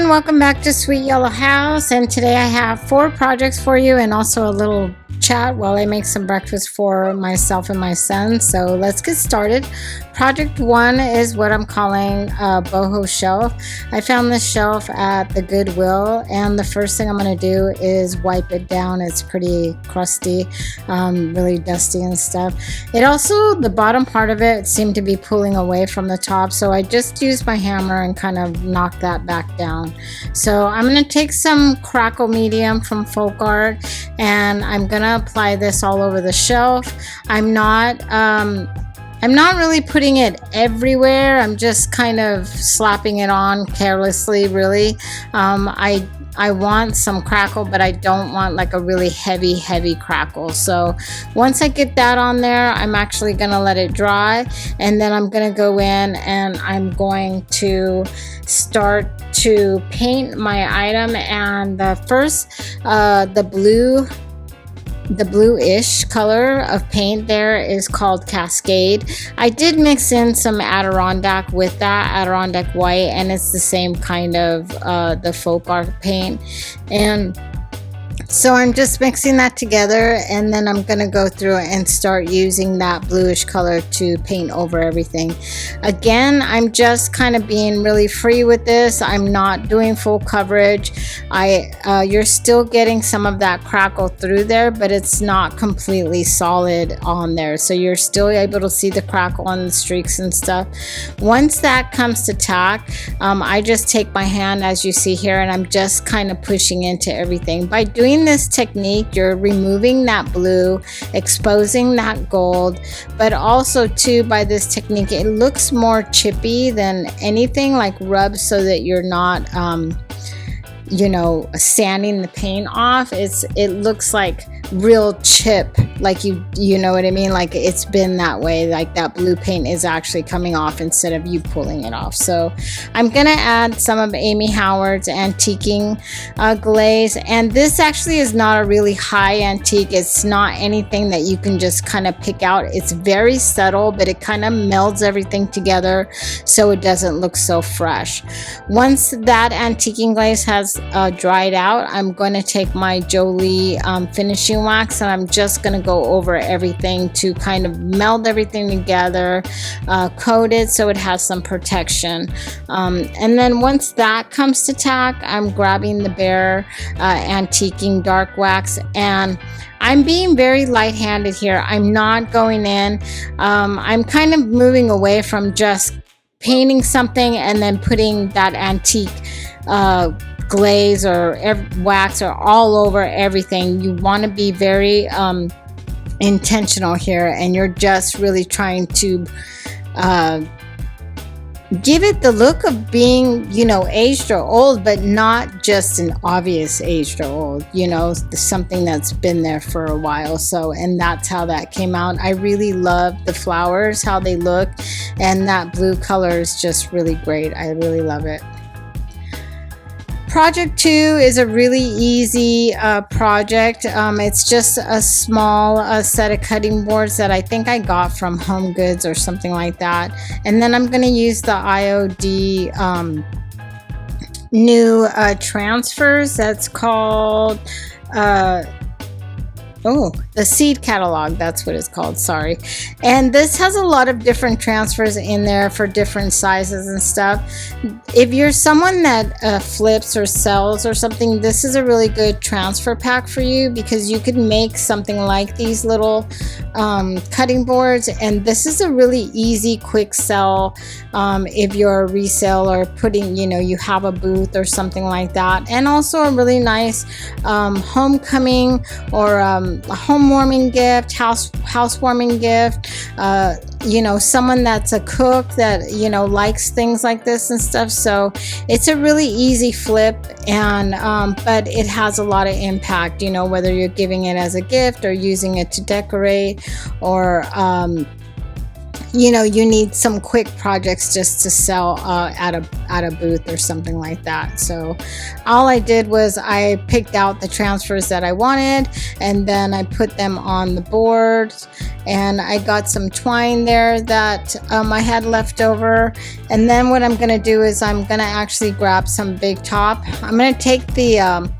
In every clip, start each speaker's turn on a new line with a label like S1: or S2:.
S1: everyone, welcome back to Sweet Yellow House, and today I have 4 projects for you and also a little chat while I make some breakfast for myself and my son. So let's get started. Project 1 is what I'm calling a boho shelf. I found this shelf at the Goodwill, and the first thing I'm going to do is wipe it down. It's pretty crusty, really dusty and stuff. It also, the bottom part of it seemed to be pulling away from the top, so I just used my hammer and kind of knocked that back down. So I'm going to take some crackle medium from Folk Art, and I'm going to apply this all over the shelf. I'm not really putting it everywhere. I'm just kind of slapping it on carelessly, really. I want some crackle, but I don't want like a really heavy crackle. So once I get that on there, I'm actually going to let it dry, and then I'm going to go in and I'm going to start to paint my item. And the first, the bluish color of paint there is called Cascade. I did mix in some Adirondack with that, Adirondack white, and it's the same kind of the Folk Art paint. And so I'm just mixing that together, and then I'm going to go through and start using that bluish color to paint over everything. Again, I'm just kind of being really free with this. I'm not doing full coverage. You're still getting some of that crackle through there, but it's not completely solid on there. So you're still able to see the crackle on the streaks and stuff. Once that comes to tack, I just take my hand, as you see here, and I'm just kind of pushing into everything. By doing this technique, you're removing that blue, exposing that gold, but also too, by this technique, it looks more chippy than anything, like rub, so that you're not sanding the paint off. It looks like real chip, like you know what I mean, like it's been that way, like that blue paint is actually coming off instead of you pulling it off. So I'm gonna add some of Amy Howard's antiquing glaze, and this actually is not a really high antique. It's not anything that you can just kind of pick out. It's very subtle, but it kind of melds everything together so it doesn't look so fresh. Once that antiquing glaze has dried out, I'm going to take my Jolie finishing wax, and I'm just going to go over everything to kind of meld everything together, coat it so it has some protection. And then once that comes to tack, I'm grabbing the Bare antiquing dark wax, and I'm being very light-handed here. I'm not going in. I'm kind of moving away from just painting something and then putting that antique glaze or wax or all over everything. You want to be very intentional here, and you're just really trying to give it the look of being, aged or old, but not just an obvious aged or old, something that's been there for a while. So, and that's how that came out. I really love the flowers, how they look, and that blue color is just really great. I really love it. Project 2 is a really easy project. It's just a small set of cutting boards that I think I got from Home Goods or something like that. And then I'm going to use the IOD new transfers. That's called the seed catalog, that's what it's called, sorry. And this has a lot of different transfers in there for different sizes and stuff. If you're someone that flips or sells or something, this is a really good transfer pack for you, because you could make something like these little cutting boards, and this is a really easy quick sell if you're a resale or putting, you have a booth or something like that. And also a really nice homecoming or a homewarming gift, housewarming gift, someone that's a cook that, likes things like this and stuff. So it's a really easy flip, and but it has a lot of impact, whether you're giving it as a gift or using it to decorate, or you know, you need some quick projects just to sell at a booth or something like that. So all I did was I picked out the transfers that I wanted, and then I put them on the board, and I got some twine there that I had left over. And then what I'm going to do is I'm going to actually grab some big top. I'm going to take the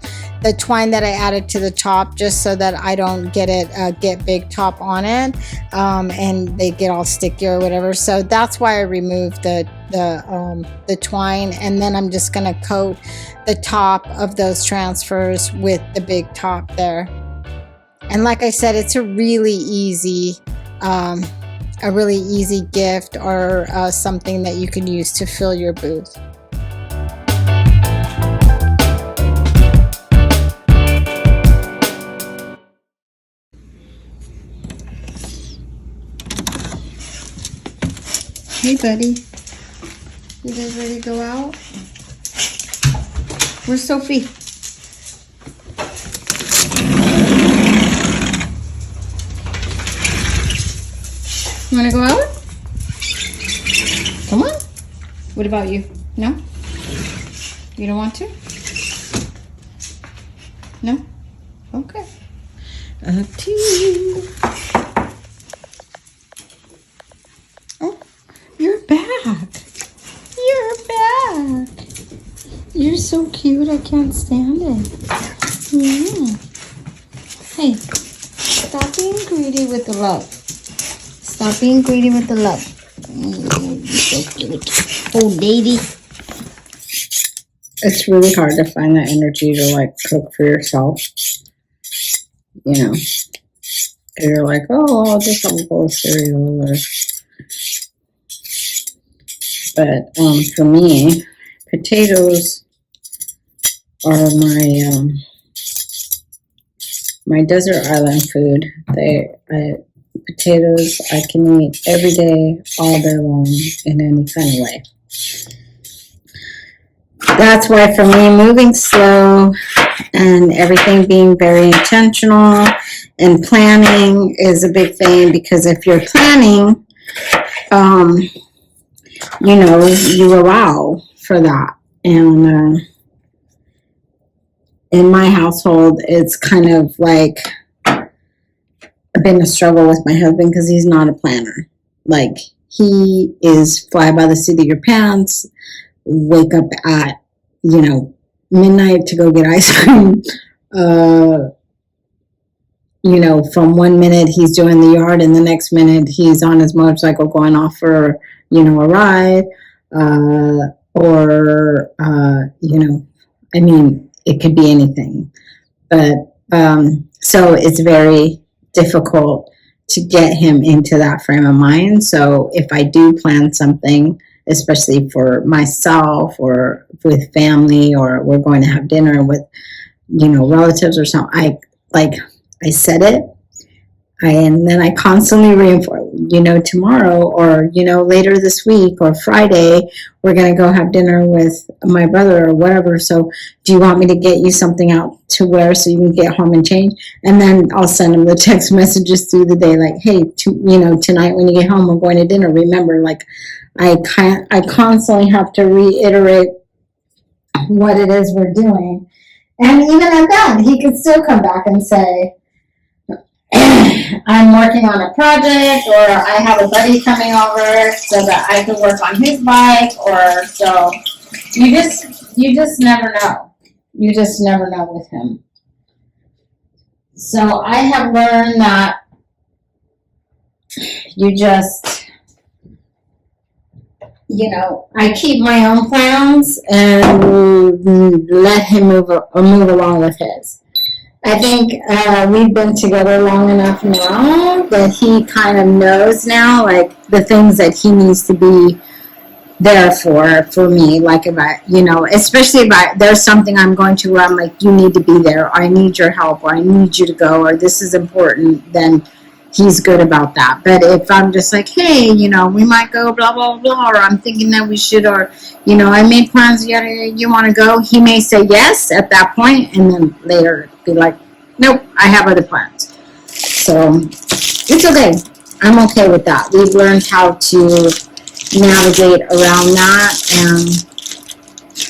S1: twine that I added to the top, just so that I don't get big top on it, and they get all sticky or whatever. So that's why I removed the twine, and then I'm just gonna coat the top of those transfers with the big top there. And like I said, it's a really easy gift, or something that you can use to fill your booth. Hey buddy, you guys ready to go out? Where's Sophie? You wanna go out? Come on. What about you? No? You don't want to? No? Okay. Up to you. You're back. You're back. You're so cute. I can't stand it. Yeah. Hey, stop being greedy with the love. Stop being greedy with the love. You're so cute. Oh, lady. It's really hard to find that energy to like cook for yourself. You know, you're like, oh, I'll just have a bowl of cereal or. But for me, potatoes are my desert island food. Potatoes I can eat every day, all day long, in any kind of way. That's why for me, moving slow and everything being very intentional and planning is a big thing, because if you're planning, you know, you allow for that. And in my household, it's kind of like been a struggle with my husband, because he's not a planner. Like, he is fly by the seat of your pants, wake up at, you know, midnight to go get ice cream. You know, from one minute he's doing the yard, and the next minute he's on his motorcycle going off for, you know, a ride, or, you know, I mean, it could be anything. But, so it's very difficult to get him into that frame of mind. So if I do plan something, especially for myself or with family, or we're going to have dinner with, you know, relatives or something, I set it, and then I constantly reinforce, you know, tomorrow, or, you know, later this week or Friday, we're going to go have dinner with my brother or whatever. So do you want me to get you something out to wear so you can get home and change? And then I'll send him the text messages through the day, like, hey, you know, tonight when you get home, we're going to dinner. Remember, like, I constantly have to reiterate what it is we're doing. And even at that, he could still come back and say, I'm working on a project, or I have a buddy coming over so that I can work on his bike, or so you just never know. You just never know with him. So I have learned that you just, you know, I keep my own plans and let him move along with his. I think we've been together long enough now that he kind of knows now, like, the things that he needs to be there for me. Like, if I, you know, especially if there's something I'm going to where I'm like, you need to be there, or I need your help, or I need you to go, or this is important, then he's good about that. But if I'm just like, hey, you know, we might go blah, blah, blah, or I'm thinking that we should, or, you know, I made plans, you want to go? He may say yes at that point, and then later be like, nope, I have other plans. So it's okay. I'm okay with that. We've learned how to navigate around that, and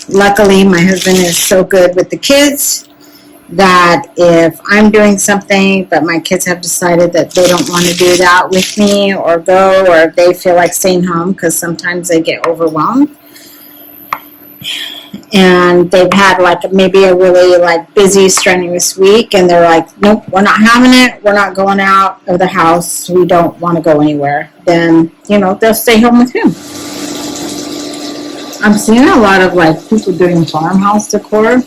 S1: luckily my husband is so good with the kids that if I'm doing something but my kids have decided that they don't want to do that with me or go, or if they feel like staying home because sometimes they get overwhelmed and they've had like maybe a really like busy strenuous week and they're like, nope, we're not having it, we're not going out of the house, we don't want to go anywhere, then they'll stay home with him. I'm seeing a lot of like people doing farmhouse decor.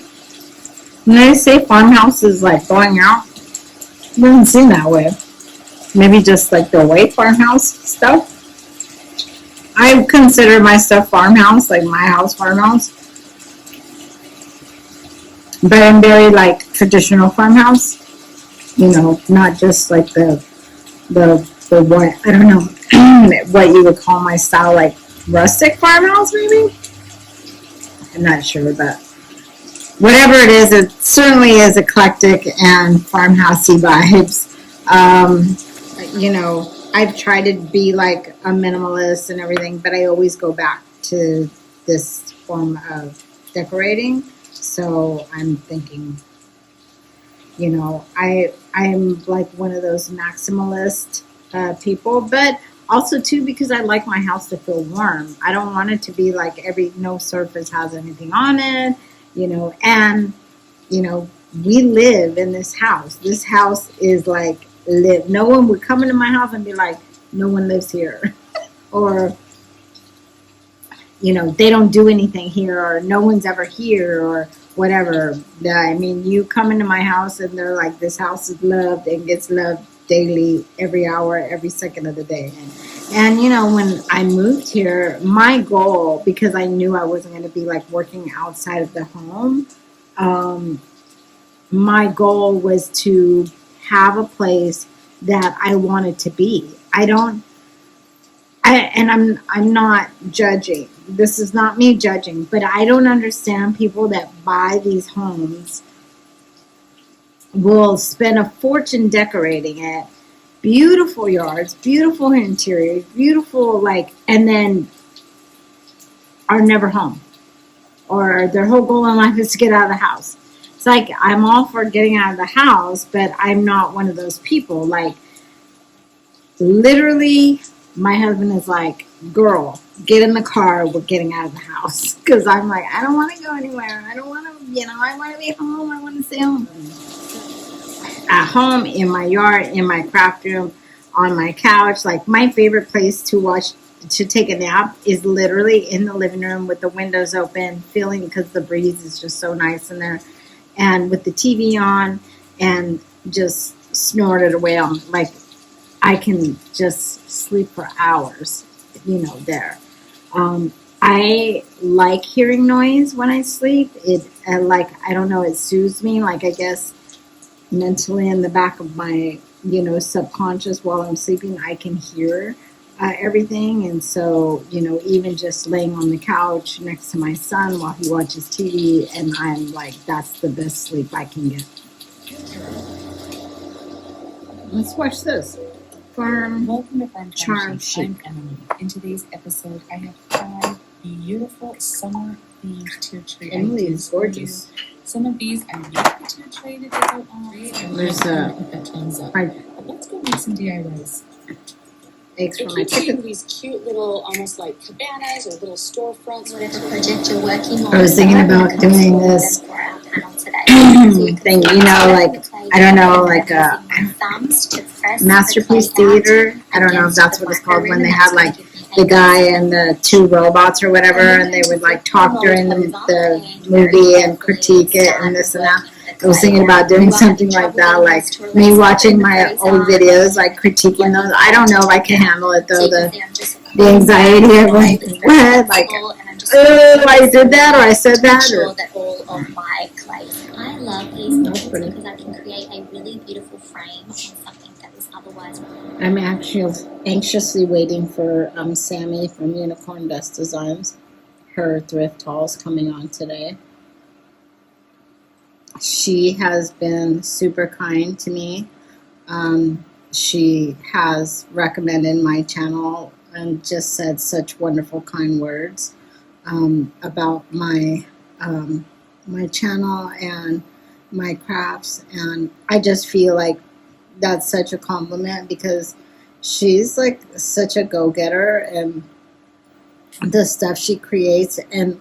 S1: When they say farmhouse is like going out, it doesn't seem that way. Maybe just like the white farmhouse stuff. I consider my stuff farmhouse, like my house farmhouse. But I'm very like traditional farmhouse. Not just like the what, I don't know what you would call my style, like rustic farmhouse maybe. I'm not sure, but whatever it is, it certainly is eclectic and farmhousey vibes. I've tried to be like a minimalist and everything, but I always go back to this form of decorating. So I'm thinking, I'm like one of those maximalist people, but also too because I like my house to feel warm. I don't want it to be like no surface has anything on it. And we live in this house. This house is like live. No one would come into my house and be like, no one lives here. Or, they don't do anything here, or no one's ever here, or whatever. I mean, you come into my house and they're like, this house is loved and gets loved daily, every hour, every second of the day. And when I moved here, my goal, because I knew I wasn't going to be like working outside of the home, my goal was to have a place that I wanted to be. I'm not judging. This is not me judging, but I don't understand people that buy these homes, will spend a fortune decorating it, beautiful yards, beautiful interiors, beautiful and then are never home, or their whole goal in life is to get out of the house. It's like, I'm all for getting out of the house, but I'm not one of those people. Like, literally, my husband is like, girl, get in the car, we're getting out of the house. Because I'm like, I don't want to go anywhere. I don't want to, I want to be home. I want to stay home. At home, in my yard, in my craft room, on my couch. Like, my favorite place to take a nap is literally in the living room with the windows open, because the breeze is just so nice in there. And with the TV on and just snort it away on, like, I can just sleep for hours, there. I like hearing noise when I sleep. I don't know, it soothes me. Like, I guess mentally in the back of my, subconscious while I'm sleeping, I can hear everything. And so, even just laying on the couch next to my son while he watches TV, and I'm like, that's the best sleep I can get. Let's watch this.
S2: Welcome to Farm
S1: Charm Chic.
S2: I'm Emily. In today's episode, I have 5 beautiful summer-themed tier tree
S1: Emily
S2: ideas
S1: is gorgeous.
S2: for you. Some of these are yet the tier tray to go on.
S1: There's
S2: put that thumbs up. But let's go make some DIYs.
S1: Eggs for
S3: It
S1: my
S3: keeps
S1: chicken.
S3: seeing these cute little, almost like cabanas or little storefronts. Whatever project you're working on.
S1: I was thinking about doing this thing, I don't know, like a masterpiece theater. I don't know if that's what it's called, when they had like the guy and the 2 robots or whatever, and they would like talk during the movie and critique it and this and that. I was thinking about doing something like that, like me watching my old videos, like critiquing those. I don't know if I can handle it though, the anxiety of like, what? Like, oh, I did that or I said that. Or,
S3: that all of my clays. I love these models because I can create a really beautiful frame on something that is otherwise.
S1: I'm actually anxiously waiting for Sammy from Unicorn Dust Designs. Her thrift haul is coming on today. She has been super kind to me. she has recommended my channel and just said such wonderful, kind words about my channel and my crafts, and I just feel like that's such a compliment because she's like such a go-getter, and the stuff she creates and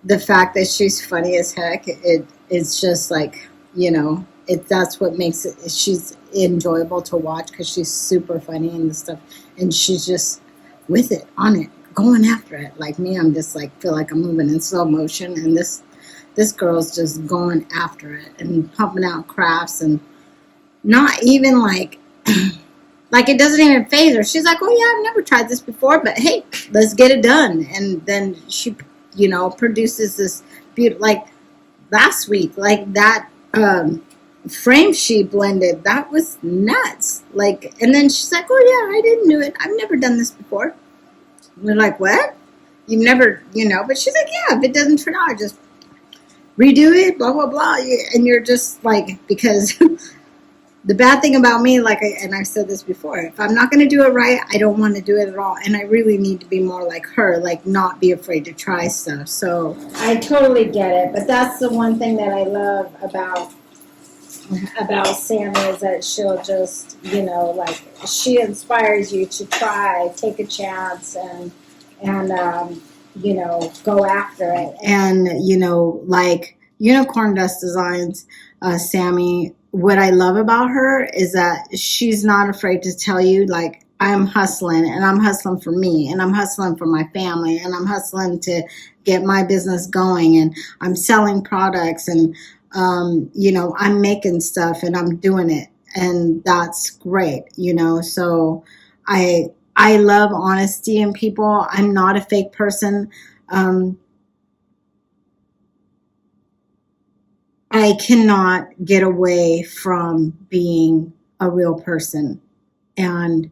S1: the fact that she's funny as heck, it's just like, that's what makes it, she's enjoyable to watch because she's super funny and the stuff, and she's just with it, on it, going after it. Like me, I'm just like, feel like I'm moving in slow motion, and this girl's just going after it and pumping out crafts, and not even like like it doesn't even faze her. She's like, oh yeah, I've never tried this before, but hey, let's get it done. And then she produces this beautiful, like last week, like that frame she blended, that was nuts. Like, and then she's like, oh yeah, I didn't do it, I've never done this before. We're like, what? You've never, but she's like, yeah, if it doesn't turn out, just redo it, blah blah blah. And you're just like, because the bad thing about me, like, and I've said this before, if I'm not going to do it right, I don't want to do it at all. And I really need to be more like her, like not be afraid to try stuff. So I totally get it. But that's the one thing that I love about Sammy, is that she'll just, like, she inspires you to try, take a chance, and go after it. And, like Unicorn Dust Designs, Sammy, what I love about her is that she's not afraid to tell you, like, I'm hustling, and I'm hustling for me, and I'm hustling for my family, and I'm hustling to get my business going, and I'm selling products, and, I'm making stuff, and I'm doing it, and that's great, so I love honesty in people. I'm not a fake person. I cannot get away from being a real person. And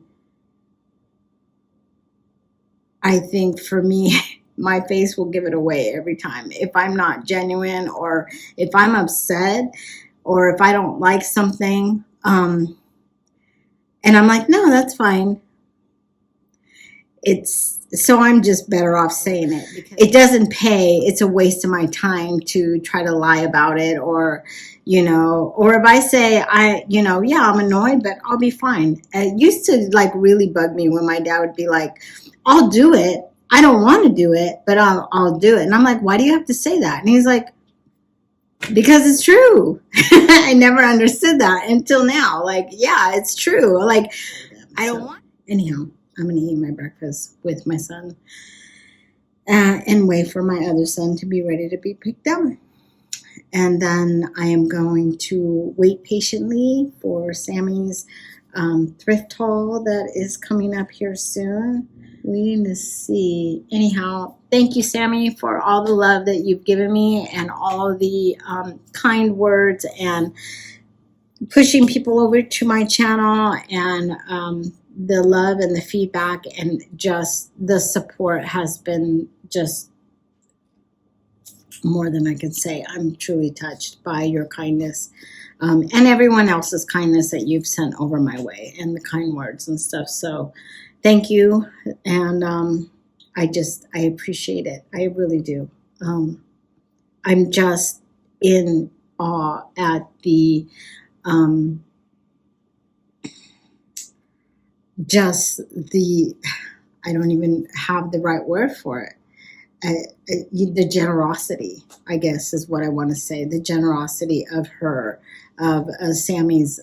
S1: I think for me, my face will give it away every time. If I'm not genuine, or if I'm upset, or if I don't like something, and I'm like, no, that's fine. So I'm just better off saying it, because it doesn't pay. It's a waste of my time to try to lie about it, or if I say yeah, I'm annoyed, but I'll be fine. It used to like really bug me when my dad would be like, I'll do it. I don't want to do it, but I'll do it. And I'm like, why do you have to say that? And he's like, because it's true. I never understood that until now. Like, yeah, it's true. Like, I don't want. Anyhow, I'm going to eat my breakfast with my son and wait for my other son to be ready to be picked up. And then I am going to wait patiently for Sammy's thrift haul that is coming up here soon. Waiting to see. Anyhow, thank you, Sammy, for all the love that you've given me, and all the kind words, and pushing people over to my channel, and the love and the feedback, and just the support has been just more than I can say. I'm truly touched by your kindness, and everyone else's kindness that you've sent over my way, and the kind words and stuff. So thank you. And I appreciate it. I really do. I'm just in awe at the I don't even have the right word for it. The generosity, I guess, is what I want to say. The generosity of her, of Sammy's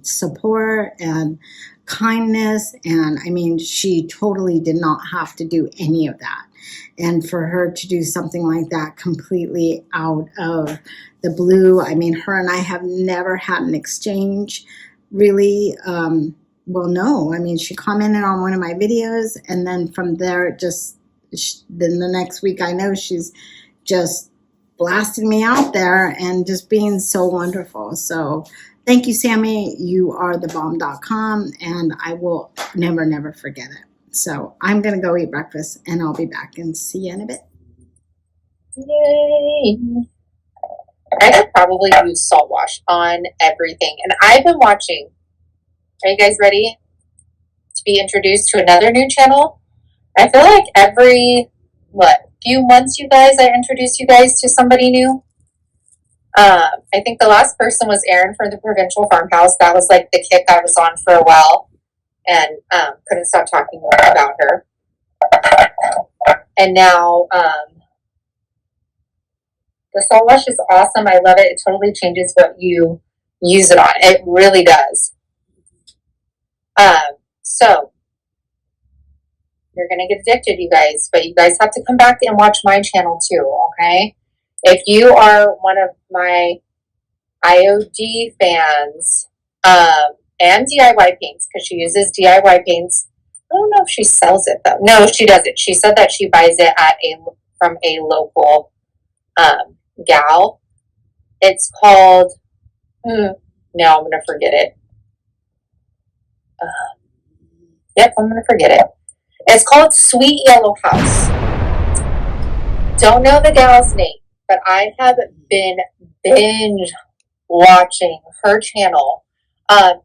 S1: support and kindness. And I mean, she totally did not have to do any of that. And for her to do something like that completely out of the blue, I mean, her and I have never had an exchange, really. Well, no, I mean, she commented on one of my videos, and then from there, then the next week, I know she's just blasting me out there and just being so wonderful. So thank you, Sammy. You are the bomb.com, and I will never, never forget it. So I'm going to go eat breakfast, and I'll be back and see you in a bit.
S4: Yay! I could probably use salt wash on everything. And I've been watching Are you guys ready to be introduced to another new channel? I feel like every, few months, you guys, I introduce you guys to somebody new. I think the last person was Erin from the Provincial Farmhouse. That was like the kick I was on for a while, and couldn't stop talking about her. And now, the salt wash is awesome. I love it. It totally changes what you use it on. It really does. So you're gonna get addicted, you guys, but you guys have to come back and watch my channel too, okay? If you are one of my IOD fans, and DIY paints, because she uses DIY paints. I don't know if she sells it though. No, she doesn't. She said that she buys it from a local gal. It's called, now I'm gonna forget it. Yep, I'm gonna forget it. It's called Sweet Yellow House. Don't know the gal's name, but I have been binge watching her channel.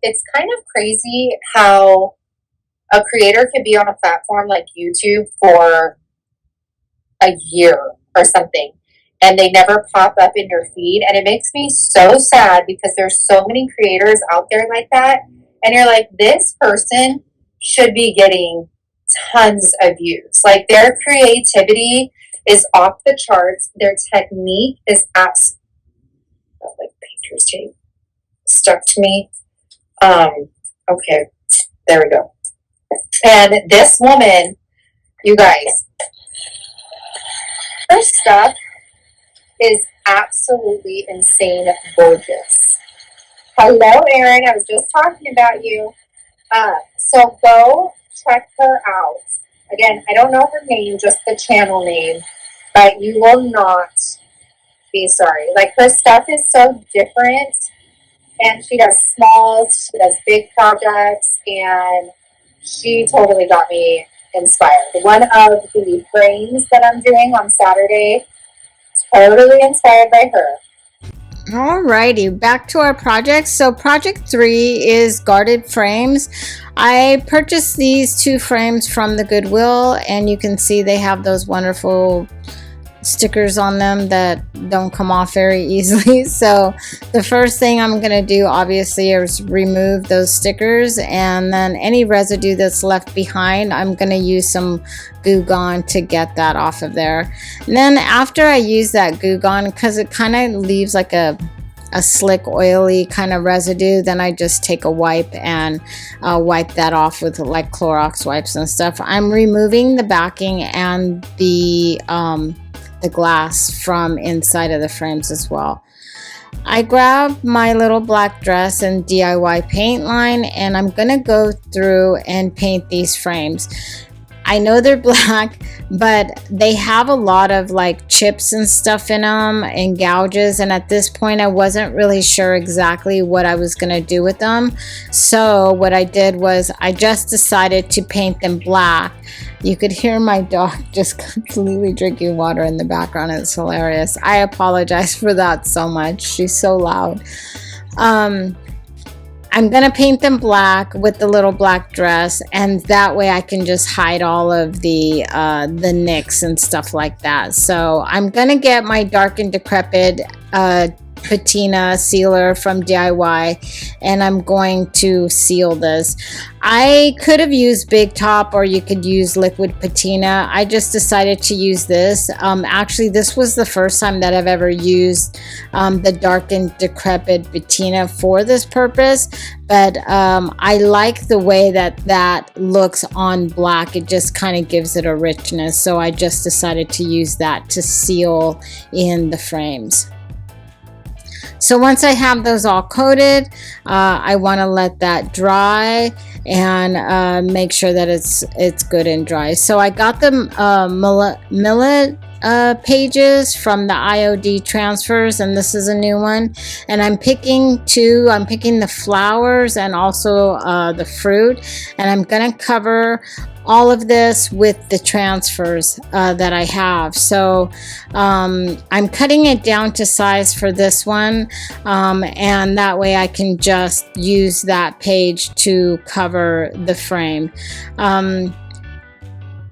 S4: It's kind of crazy how a creator can be on a platform like YouTube for a year or something, and they never pop up in your feed. And it makes me so sad because there's so many creators out there like that. And you're like, this person should be getting tons of views. Like, their creativity is off the charts. Their technique is like painter's tape stuck to me. Okay, there we go. And this woman, you guys, her stuff is absolutely insane gorgeous. Hello, Erin. I was just talking about you. So go check her out. Again, I don't know her name, just the channel name, but you will not be sorry. Like, her stuff is so different, and she does small, she does big projects, and she totally got me inspired. One of the frames that I'm doing on Saturday, totally inspired by her.
S1: Alrighty, back to our project. So project 3 is guarded frames. I purchased these 2 frames from the Goodwill, and you can see they have those wonderful stickers on them that don't come off very easily. So the first thing I'm going to do, obviously, is remove those stickers, and then any residue that's left behind, I'm going to use some Goo Gone to get that off of there. And then after I use that Goo Gone, because it kind of leaves like a slick, oily kind of residue, then I just take a wipe and wipe that off with like Clorox wipes and stuff. I'm removing the backing and the glass from inside of the frames as well. I grabbed my little black dress and DIY paint line, and I'm gonna go through and paint these frames. I know they're black, but they have a lot of like chips and stuff in them and gouges, and at this point I wasn't really sure exactly what I was gonna do with them. So what I did was I just decided to paint them black. You could hear my dog just completely drinking water in the background. It's hilarious. I apologize for that so much. She's so loud. I'm gonna paint them black with the little black dress, and that way I can just hide all of the nicks and stuff like that. So I'm gonna get my Dark and Decrepit patina sealer from DIY, and I'm going to seal this. I could have used Big Top, or you could use liquid patina. I just decided to use this. Actually, this was the first time that I've ever used the Dark and Decrepit patina for this purpose, but I like the way that looks on black. It just kind of gives it a richness, so I just decided to use that to seal in the frames. So once I have those all coated, I want to let that dry and make sure that it's good and dry. So I got the millet pages from the IOD transfers, and this is a new one, and I'm picking two. I'm picking the flowers and also the fruit, and I'm gonna cover all of this with the transfers that I have. So I'm cutting it down to size for this one, and that way I can just use that page to cover the frame.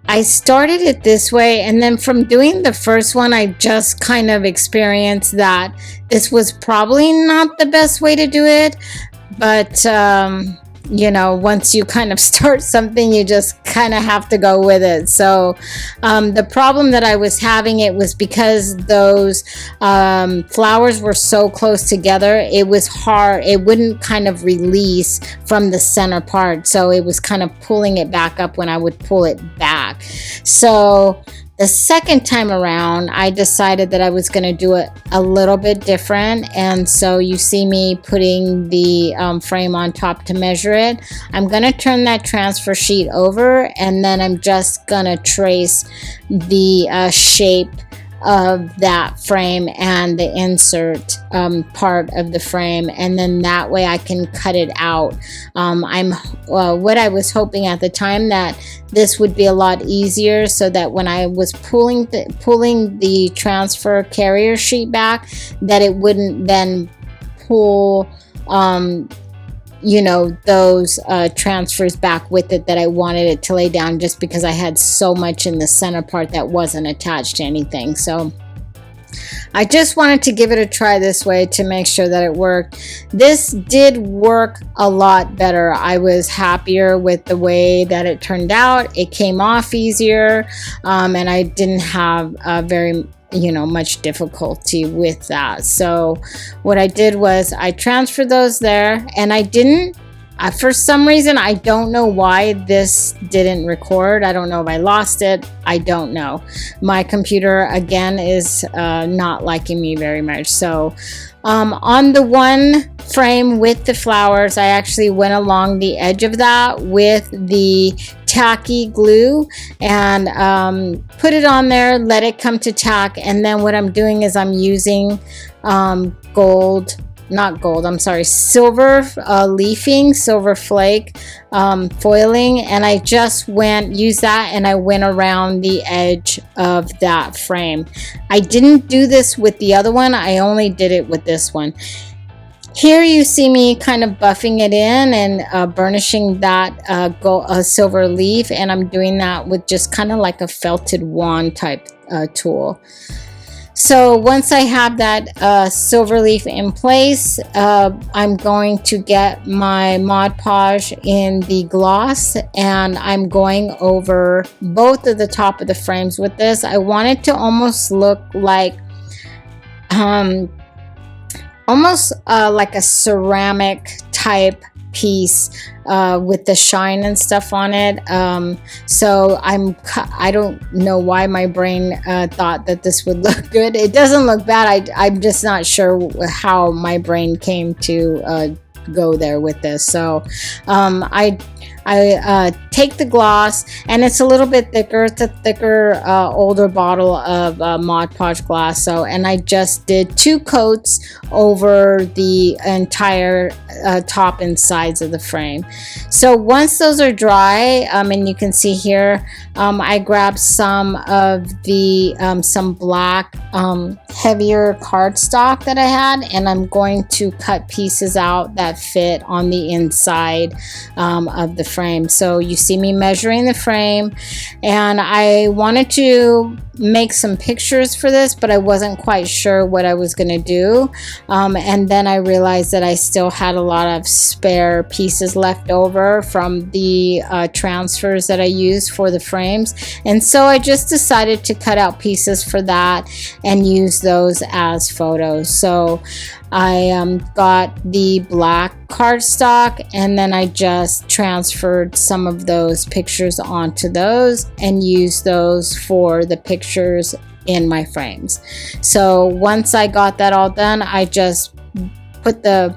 S1: I started it this way, and then from doing the first one, I just kind of experienced that this was probably not the best way to do it, but you know, once you kind of start something, you just kind of have to go with it. So the problem that I was having, it was because those flowers were so close together, it was hard, it wouldn't kind of release from the center part, so it was kind of pulling it back up when I would pull it back. So the second time around, I decided that I was going to do it a little bit different, and so you see me putting the frame on top to measure it. I'm going to turn that transfer sheet over, and then I'm just going to trace the shape of that frame and the insert part of the frame, and then that way I can cut it out. What I was hoping at the time, that this would be a lot easier, so that when I was pulling the transfer carrier sheet back, that it wouldn't then pull you know, those transfers back with it that I wanted it to lay down, just because I had so much in the center part that wasn't attached to anything. So I just wanted to give it a try this way to make sure that it worked. This did work a lot better. I was happier with the way that it turned out. It came off easier, and I didn't have very much difficulty with that. So what I did was I transferred those there, and I didn't, for some reason, I don't know why this didn't record. I don't know if I lost it. I don't know. My computer, again, is not liking me very much. So on the one frame with the flowers, I actually went along the edge of that with the tacky glue and put it on there, let it come to tack, and then what I'm doing is I'm using silver leafing, silver flake foiling, and I just used that, and I went around the edge of that frame. I didn't do this with the other one, I only did it with this one. Here you see me kind of buffing it in and burnishing that silver leaf, and I'm doing that with just kind of like a felted wand type tool. So once I have that silver leaf in place, I'm going to get my Mod Podge in the gloss, and I'm going over both of the top of the frames with this. I want it to almost look like like a ceramic type piece with the shine and stuff on it. So I don't know why my brain thought that this would look good. It doesn't look bad. I'm just not sure how my brain came to go there with this. So I take the gloss, and it's a little bit thicker. It's a thicker, older bottle of Mod Podge glass. And I just did 2 coats over the entire top and sides of the frame. So once those are dry, and you can see here, I grabbed some of the some black heavier cardstock that I had, and I'm going to cut pieces out that fit on the inside of the frame. So you see me measuring the frame, and I wanted to make some pictures for this, but I wasn't quite sure what I was going to do, and then I realized that I still had a lot of spare pieces left over from the transfers that I used for the frames, and so I just decided to cut out pieces for that and use those as photos. So I got the black cardstock, and then I just transferred some of those pictures onto those and used those for the pictures in my frames. So once I got that all done, I just put the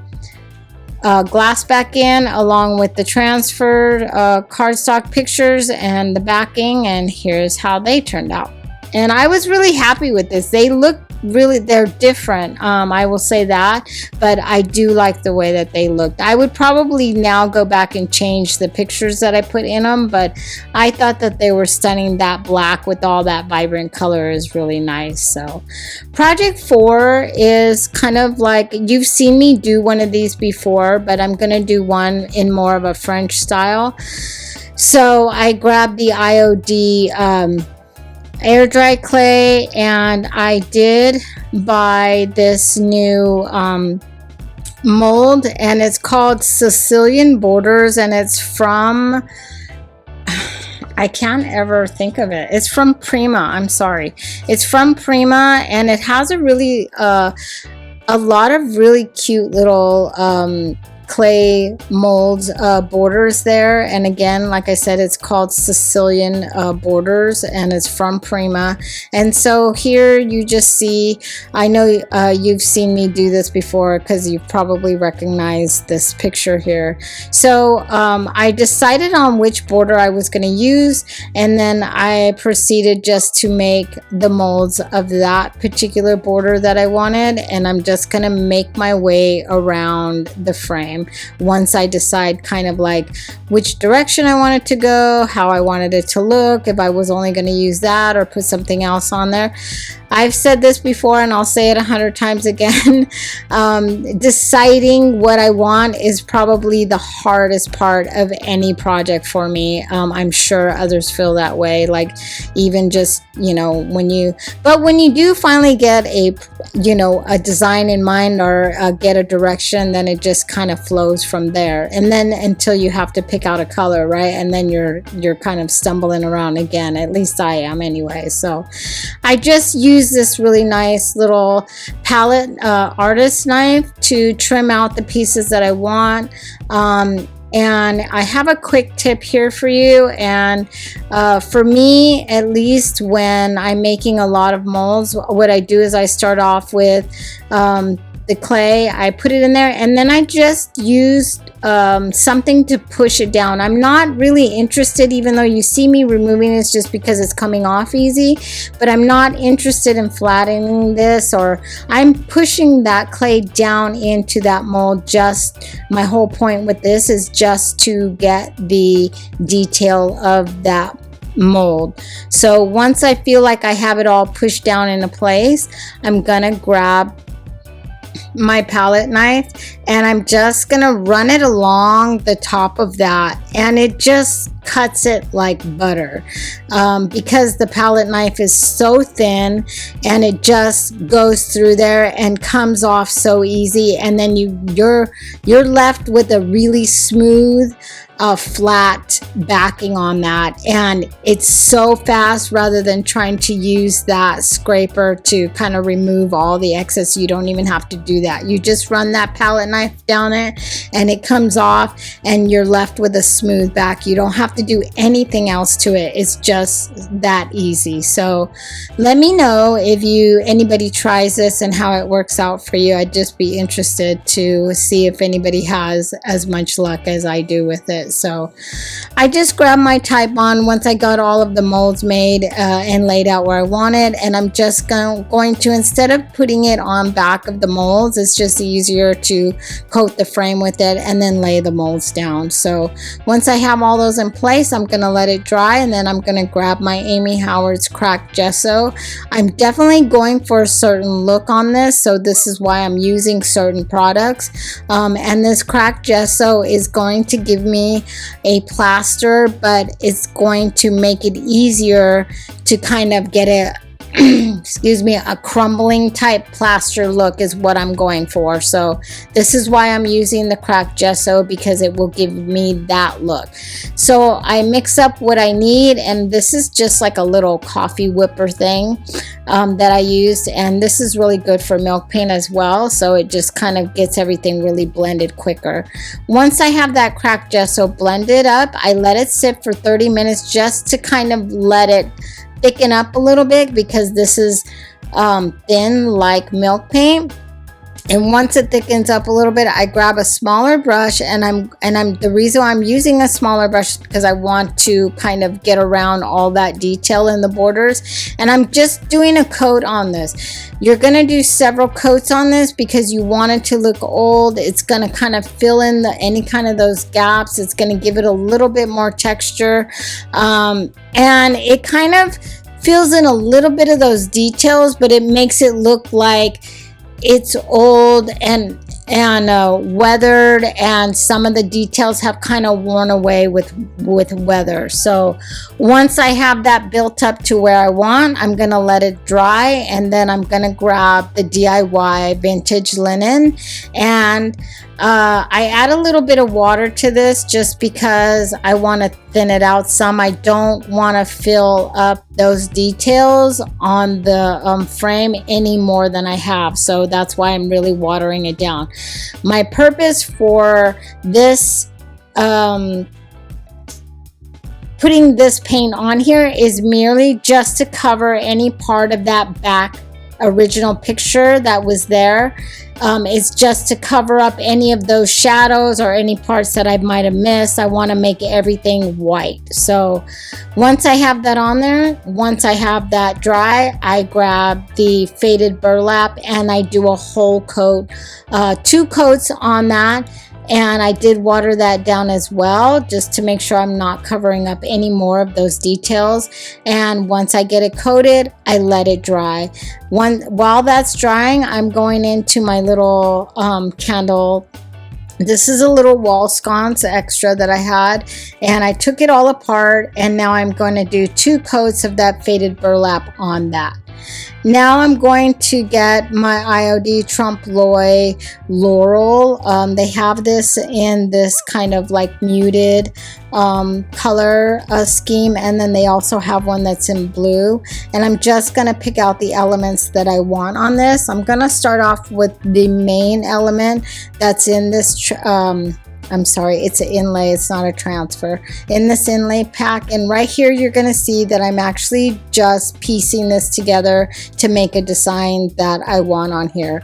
S1: glass back in along with the transferred cardstock pictures and the backing, and here's how they turned out. And I was really happy with this. They look really, they're different. I will say that, but I do like the way that they looked. I would probably now go back and change the pictures that I put in them, but I thought that they were stunning. That black with all that vibrant color is really nice. So project 4 is kind of like, you've seen me do one of these before, but I'm gonna do one in more of a French style. So I grabbed the IOD air dry clay, and I did buy this new mold, and it's called Sicilian Borders, and it's from, I can't ever think of it. It's from Prima. I'm sorry. It's from Prima, and it has a really a lot of really cute little clay molds borders there. And again, like I said, it's called Sicilian Borders, and it's from Prima. And so here you just see, I know you've seen me do this before because you've probably recognized this picture here. So I decided on which border I was going to use, and then I proceeded just to make the molds of that particular border that I wanted, and I'm just going to make my way around the frame once I decide kind of like which direction I want it to go, how I wanted it to look, if I was only going to use that or put something else on there. I've said this before and I'll say it 100 times again. Deciding what I want is probably the hardest part of any project for me. I'm sure others feel that way, like even just, you know, when you do finally get a design in mind or get a direction, then it just kind of flows from there. And then until you have to pick out a color, right? And then you're kind of stumbling around again. At least I am anyway. So I just use this really nice little palette artist knife to trim out the pieces that I want. And I have a quick tip here for you. And for me, at least when I'm making a lot of molds, what I do is I start off with the clay, I put it in there, and then I just used something to push it down. I'm not really interested, even though you see me removing this just because it's coming off easy, but I'm not interested in flattening this, or I'm pushing that clay down into that mold. Just my whole point with this is just to get the detail of that mold. So once I feel like I have it all pushed down into place, I'm gonna grab my palette knife and I'm just gonna run it along the top of that, and it just cuts it like butter because the palette knife is so thin and it just goes through there and comes off so easy, and then you're left with a really smooth flat backing on that, and it's so fast. Rather than trying to use that scraper to kind of remove all the excess, you don't even have to do that. You just run that palette knife down it and it comes off, and you're left with a smooth back. You don't have to do anything else to it. It's just that easy. So let me know if anybody tries this and how it works out for you. I'd just be interested to see if anybody has as much luck as I do with it. So I just grabbed my Type Bond once I got all of the molds made and laid out where I wanted, and I'm just going to, instead of putting it on back of the molds, it's just easier to coat the frame with it and then lay the molds down. So once I have all those in place, I'm going to let it dry, and then I'm going to grab my Amy Howard's cracked gesso. I'm definitely going for a certain look on this, so this is why I'm using certain products, and this cracked gesso is going to give me a plaster, but it's going to make it easier to kind of get a excuse me, a crumbling type plaster look is what I'm going for. So this is why I'm using the cracked gesso, because it will give me that look. So I mix up what I need, and this is just like a little coffee whipper thing that I used, and this is really good for milk paint as well, so it just kind of gets everything really blended quicker. Once I have that cracked gesso blended up, I let it sit for 30 minutes just to kind of let it thicken up a little bit, because this is thin like milk paint. And once it thickens up a little bit, I grab a smaller brush, and the reason I'm using a smaller brush is because I want to kind of get around all that detail in the borders. And I'm just doing a coat on this. You're gonna do several coats on this because you want it to look old. It's gonna kind of fill in any kind of those gaps. It's gonna give it a little bit more texture, and it kind of fills in a little bit of those details, but it makes it look like it's old and weathered, and some of the details have kind of worn away with weather. So once I have that built up to where I want, I'm gonna let it dry, and then I'm gonna grab the DIY vintage linen, and I add a little bit of water to this just because I want to thin it out some. I don't want to fill up those details on the frame any more than I have, so that's why I'm really watering it down. My purpose for this putting this paint on here is merely just to cover any part of that back original picture that was there. It's just to cover up any of those shadows or any parts that I might have missed. I want to make everything white. So once I have that on there, once I have that dry, I grab the faded burlap and I do a whole coat, 2 coats on that. And I did water that down as well, just to make sure I'm not covering up any more of those details. And once I get it coated, I let it dry. While that's drying, I'm going into my little candle. This is a little wall sconce extra that I had, and I took it all apart, and now I'm going to do 2 coats of that faded burlap on that. Now I'm going to get my IOD Trompe l'oeil Laurel. They have this in this kind of like muted color scheme, and then they also have one that's in blue. And I'm just going to pick out the elements that I want on this. I'm going to start off with the main element that's in this I'm sorry, it's an inlay, it's not a transfer. In this inlay pack, and right here you're gonna see that I'm actually just piecing this together to make a design that I want on here.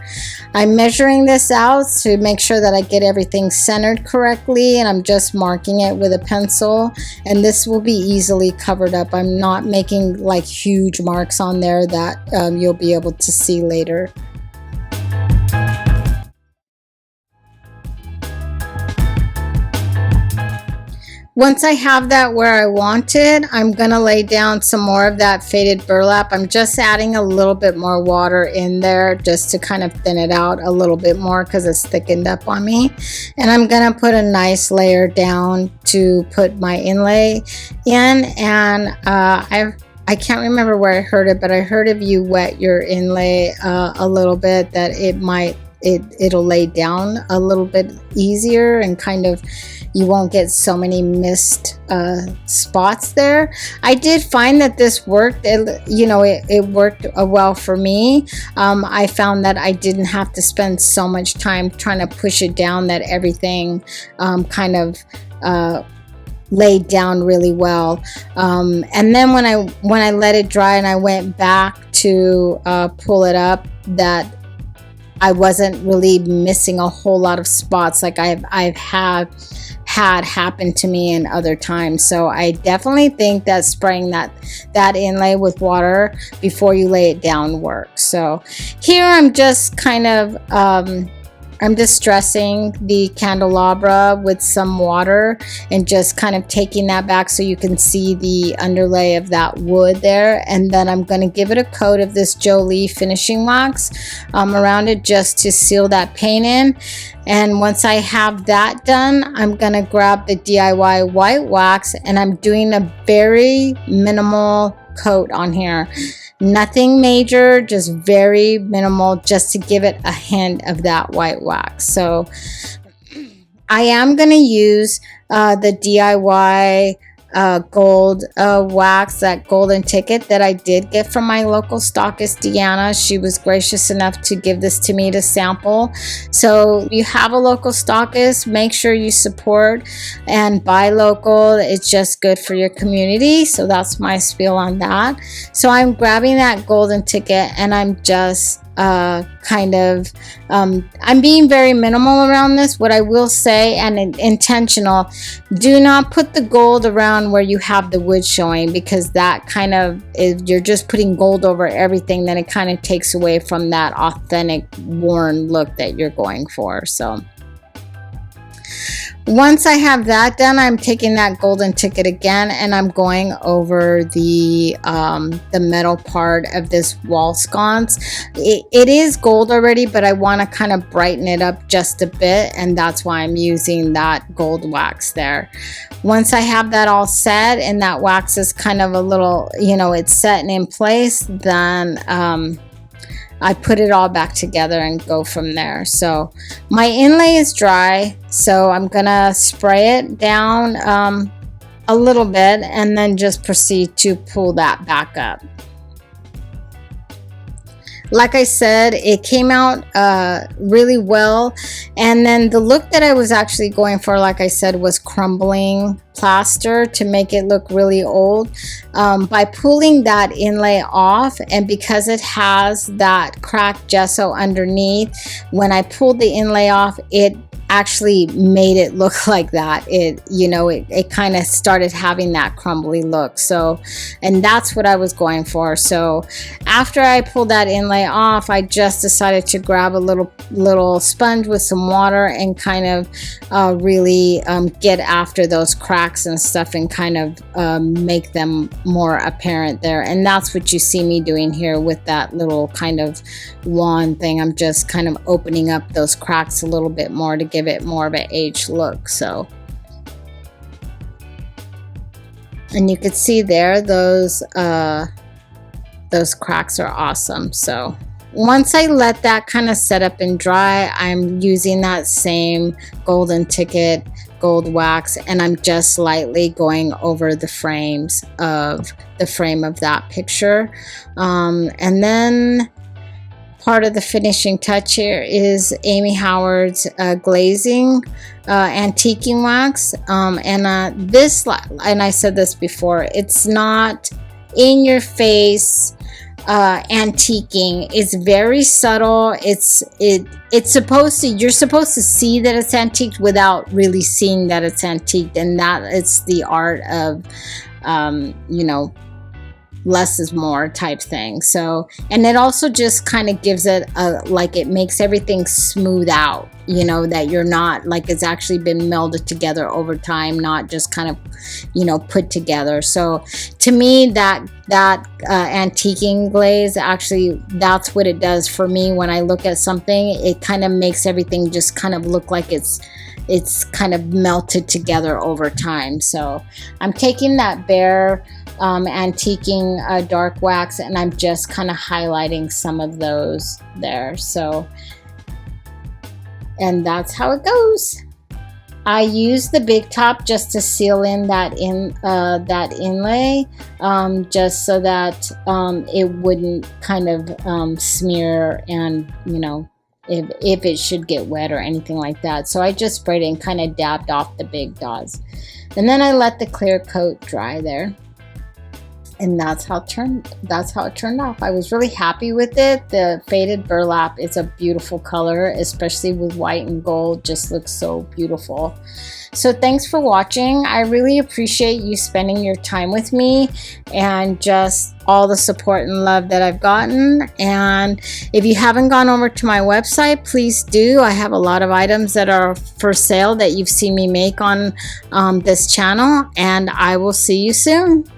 S1: I'm measuring this out to make sure that I get everything centered correctly, and I'm just marking it with a pencil, and this will be easily covered up. I'm not making like huge marks on there that you'll be able to see later. Once I have that where I want it, I'm gonna lay down some more of that faded burlap. I'm just adding a little bit more water in there just to kind of thin it out a little bit more because it's thickened up on me. And I'm gonna put a nice layer down to put my inlay in. And I can't remember where I heard it, but I heard if you wet your inlay a little bit, that it'll lay down a little bit easier, and kind of you won't get so many missed spots there. I did find that this worked. It worked well for me. I found that I didn't have to spend so much time trying to push it down, that everything kind of laid down really well. And then when I let it dry and I went back to pull it up, that I wasn't really missing a whole lot of spots like I've had happened to me in other times. So I definitely think that spraying that inlay with water before you lay it down works. So here I'm just kind of I'm distressing the candelabra with some water and just kind of taking that back so you can see the underlay of that wood there. And then I'm going to give it a coat of this Jolie finishing wax around it just to seal that paint in. And once I have that done, I'm going to grab the DIY white wax, and I'm doing a very minimal coat on here. Nothing major, just very minimal, just to give it a hint of that white wax. So I am going to use the DIY gold wax, that golden ticket that I did get from my local stockist Deanna. She was gracious enough to give this to me to sample. So if you have a local stockist, make sure you support and buy local. It's just good for your community. So that's my spiel on that. So I'm grabbing that golden ticket and I'm just kind of, I'm being very minimal around this. What I will say, and intentional, do not put the gold around where you have the wood showing, because that kind of, if you're just putting gold over everything, then it kind of takes away from that authentic worn look that you're going for. So once I have that done, I'm taking that golden ticket again, and I'm going over the metal part of this wall sconce. It is gold already, but I want to kind of brighten it up just a bit, and that's why I'm using that gold wax there. Once I have that all set and that wax is kind of a little, you know, it's set and in place, then I put it all back together and go from there. So my inlay is dry, so I'm gonna spray it down a little bit and then just proceed to pull that back up. Like I said, it came out really well, and then the look that I was actually going for, like I said, was crumbling plaster to make it look really old. By pulling that inlay off, and because it has that cracked gesso underneath, when I pulled the inlay off, it actually made it look like that. It, you know, it kind of started having that crumbly look. So, and that's what I was going for. So after I pulled that inlay off, I just decided to grab a little sponge with some water and kind of really get after those cracks and stuff and kind of make them more apparent there. And that's what you see me doing here with that little kind of wand thing. I'm just kind of opening up those cracks a little bit more to give it more of an aged look. So, and you can see there, those cracks are awesome. So once I let that kind of set up and dry, I'm using that same golden ticket gold wax, and I'm just lightly going over the frames of the frame of that picture. And then part of the finishing touch here is Amy Howard's glazing antiquing wax, and this, and I said this before, it's not in your face antiquing. It's very subtle. It's supposed to, you're supposed to see that it's antiqued without really seeing that it's antiqued, and that it's the art of you know, less is more type thing. So, and it also just kind of gives it a, like, it makes everything smooth out, you know, that you're not, like, it's actually been melded together over time, not just kind of, you know, put together. So to me, that antiquing glaze, actually, that's what it does for me. When I look at something, it kind of makes everything just kind of look like it's kind of melted together over time. So I'm taking that bare antiquing dark wax, and I'm just kind of highlighting some of those there. So, and that's how it goes. I use the big top just to seal in that inlay, just so that it wouldn't kind of smear, and, you know, if it should get wet or anything like that. So I just sprayed it and kind of dabbed off the big dots, and then I let the clear coat dry there. And that's how it turned off. I was really happy with it. The faded burlap is a beautiful color, especially with white and gold. Just looks so beautiful. So thanks for watching. I really appreciate you spending your time with me, and just all the support and love that I've gotten. And if you haven't gone over to my website, please do. I have a lot of items that are for sale that you've seen me make on this channel, and I will see you soon.